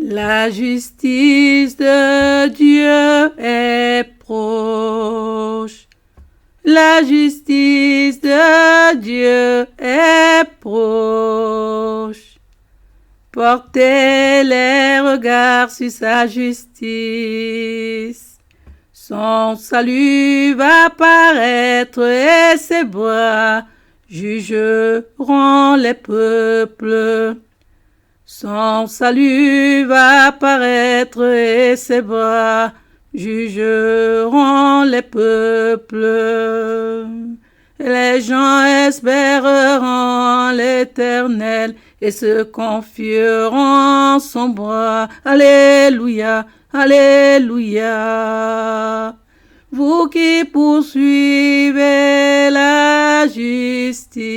La justice de Dieu est proche. La justice de Dieu est proche. Portez les regards sur sa justice. Son salut va paraître et ses bras jugeront les peuples. Son salut va paraître et ses bras jugeront les peuples. Les gens espéreront l'Éternel et se confieront en son bras. Alléluia, alléluia. Vous qui poursuivez la justice,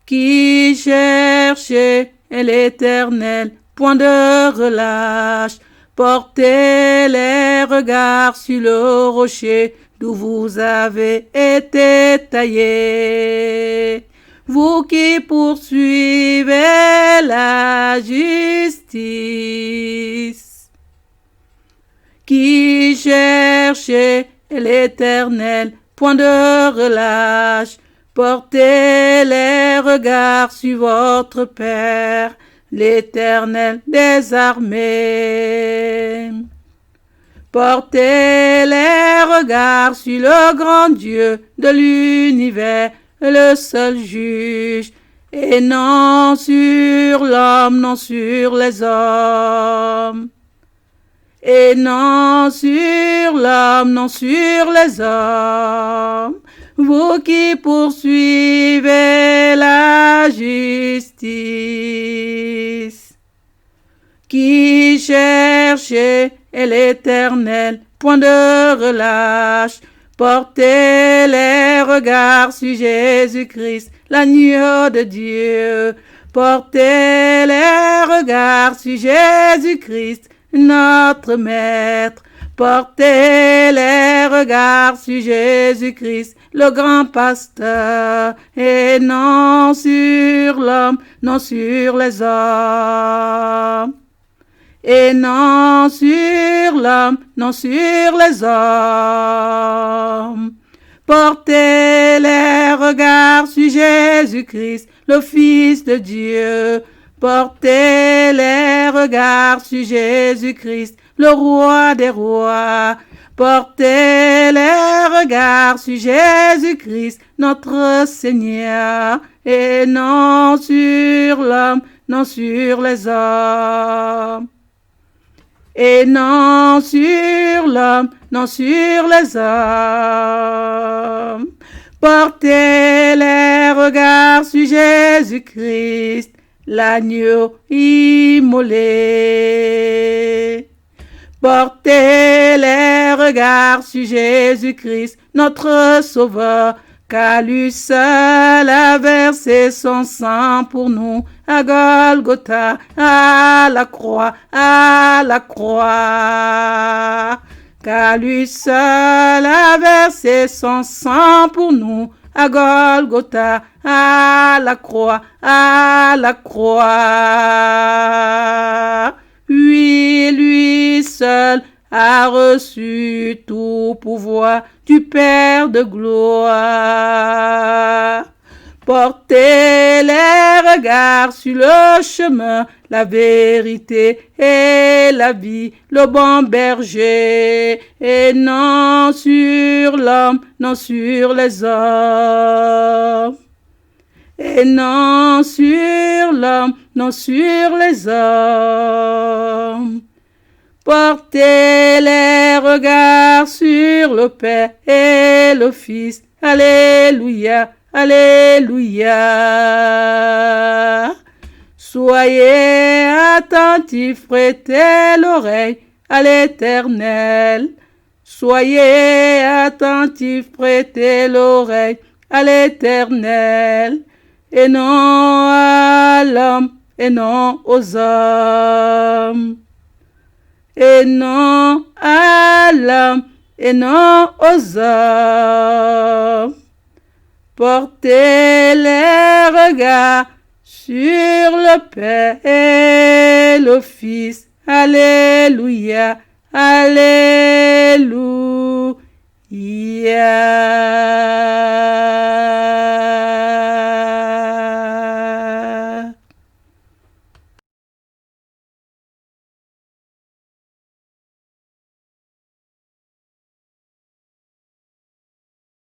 qui cherchez l'Éternel, point de relâche, portez les regards sur le rocher d'où vous avez été taillés. Vous qui poursuivez la justice, qui cherchez l'Éternel, point de relâche, portez les regards sur votre Père, l'Éternel des armées. Portez les regards sur le grand Dieu de l'univers, le seul juge, et non sur l'homme, non sur les hommes. Et non sur l'homme, non sur les hommes. Vous qui poursuivez la justice, qui cherchez l'Éternel, point de relâche, portez les regards sur Jésus-Christ, l'agneau de Dieu. Portez les regards sur Jésus-Christ, notre Maître. Portez les regards sur Jésus-Christ, le grand pasteur, et non sur l'homme, non sur les hommes. Et non sur l'homme, non sur les hommes. Portez les regards sur Jésus-Christ, le Fils de Dieu. Portez les regards sur Jésus-Christ, le Roi des rois. Portez les regards sur Jésus-Christ, notre Seigneur, et non sur l'homme, non sur les hommes. Et non sur l'homme, non sur les hommes. Portez les regards sur Jésus-Christ, l'agneau immolé. Portez les regards sur Jésus-Christ, notre Sauveur, car lui seul a versé son sang pour nous à Golgotha, à la croix, à la croix. Car lui seul a versé son sang pour nous à Golgotha, à la croix, à la croix. Oui, lui seul a reçu tout pouvoir du Père de gloire. Portez les regards sur le chemin, la vérité et la vie, le bon berger, et non sur l'homme, non sur les hommes. Et non sur l'homme, non sur les hommes. Portez les regards sur le Père et le Fils. Alléluia, alléluia. Soyez attentifs, prêtez l'oreille à l'Éternel. Soyez attentifs, prêtez l'oreille à l'Éternel. Et non à l'homme, et non aux hommes. Et non à l'homme, et non aux hommes. Portez les regards sur le Père et le Fils. Alléluia, Alléluia.